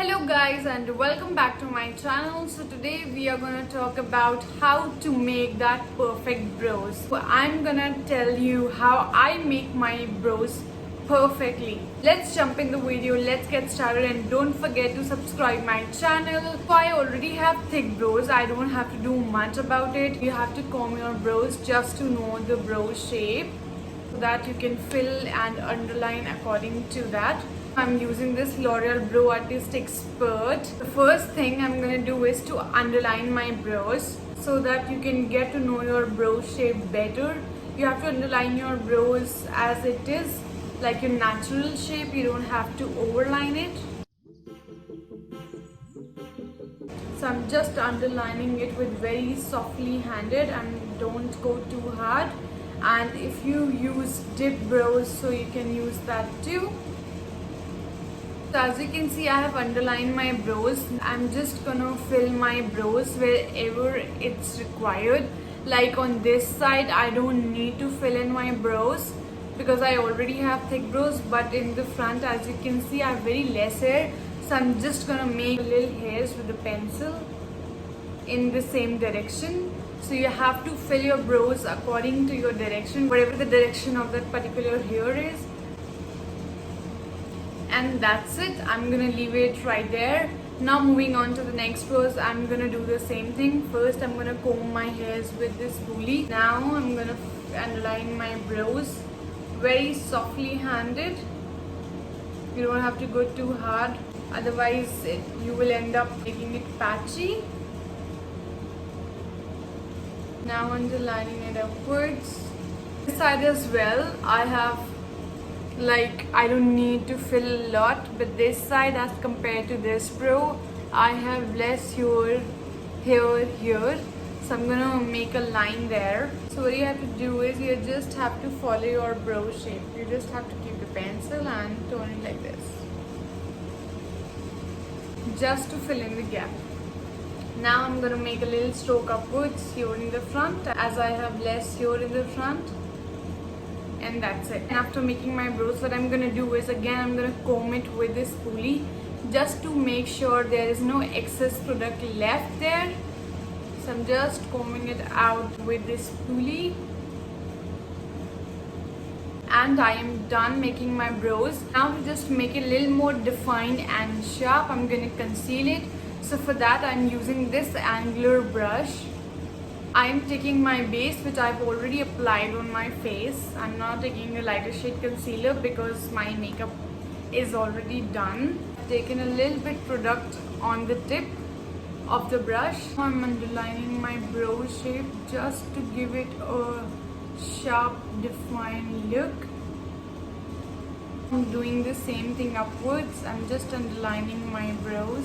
Hello guys and welcome back to my channel. So today we are gonna talk about how to make that perfect brows. So I'm gonna tell you how I make my brows perfectly. Let's jump in the video, let's get started, and don't forget to subscribe my channel. So I already have thick brows, I don't have to do much about it. You have to comb your brows just to know the brow shape so that you can fill and underline according to that. I'm using this L'Oreal Brow Artist Expert. The first thing I'm gonna do is to underline my brows so that you can get to know your brow shape better. You have to underline your brows as it is, like your natural shape. You don't have to overline it. So I'm just underlining it with very softly handed and don't go too hard. And if you use dip brows, so you can use that too. So as you can see, I have underlined my brows. I'm just gonna fill my brows wherever it's required. Like on this side, I don't need to fill in my brows because I already have thick brows, but in the front, as you can see, I have very less hair. So I'm just gonna make little hairs with the pencil in the same direction. So you have to fill your brows according to your direction, whatever the direction of that particular hair is. And that's it. I'm gonna leave it right there. Now moving on to the next brows, I'm gonna do the same thing. First, I'm gonna comb my hairs with this spoolie. Now I'm gonna underline my brows very softly handed. You don't have to go too hard, otherwise you will end up making it patchy. Now underlining it upwards. This side as well, I don't need to fill a lot, but this side as compared to this brow, I have less hair here. So I'm gonna make a line there. So what you have to do is you just have to follow your brow shape. You just have to keep the pencil and turn it like this, just to fill in the gap. Now I'm gonna make a little stroke upwards here in the front, as I have less hair in the front. And that's it. And after making my brows, what I'm gonna do is again I'm gonna comb it with this spoolie just to make sure there is no excess product left there. So I'm just combing it out with this spoolie. And I am done making my brows. Now to just make it a little more defined and sharp, I'm gonna conceal it. So for that, I'm using this angular brush. I'm taking my base, which I've already applied on my face. I'm not taking a lighter shade concealer because my makeup is already done. I've taken a little bit product on the tip of the brush. I'm underlining my brow shape just to give it a sharp, defined look. I'm doing the same thing upwards. I'm just underlining my brows.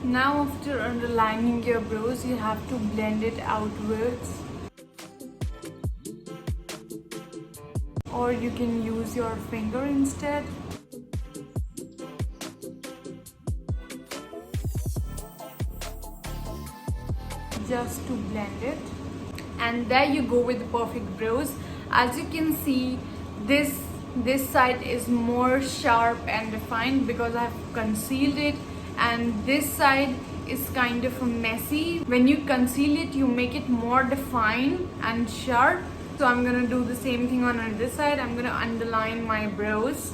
Now after underlining your brows, you have to blend it outwards. Or you can use your finger instead. Just to blend it. And there you go with the perfect brows. As you can see, this side is more sharp and defined because I have concealed it. And this side is kind of messy. When you conceal it, you make it more defined and sharp. So I'm gonna do the same thing on this side. I'm gonna underline my brows.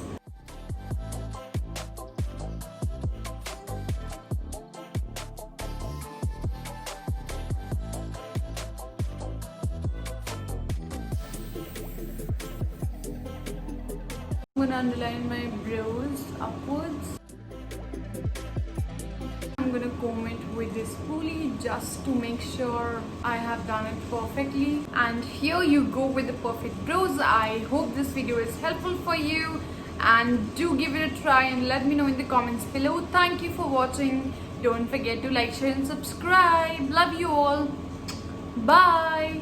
I'm gonna underline my brows upwards. I'm gonna comb it with this spoolie just to make sure I have done it perfectly. And here you go with the perfect brows. I hope this video is helpful for you, and do give it a try and let me know in the comments below. Thank you for watching. Don't forget to like, share and subscribe. Love you all. Bye.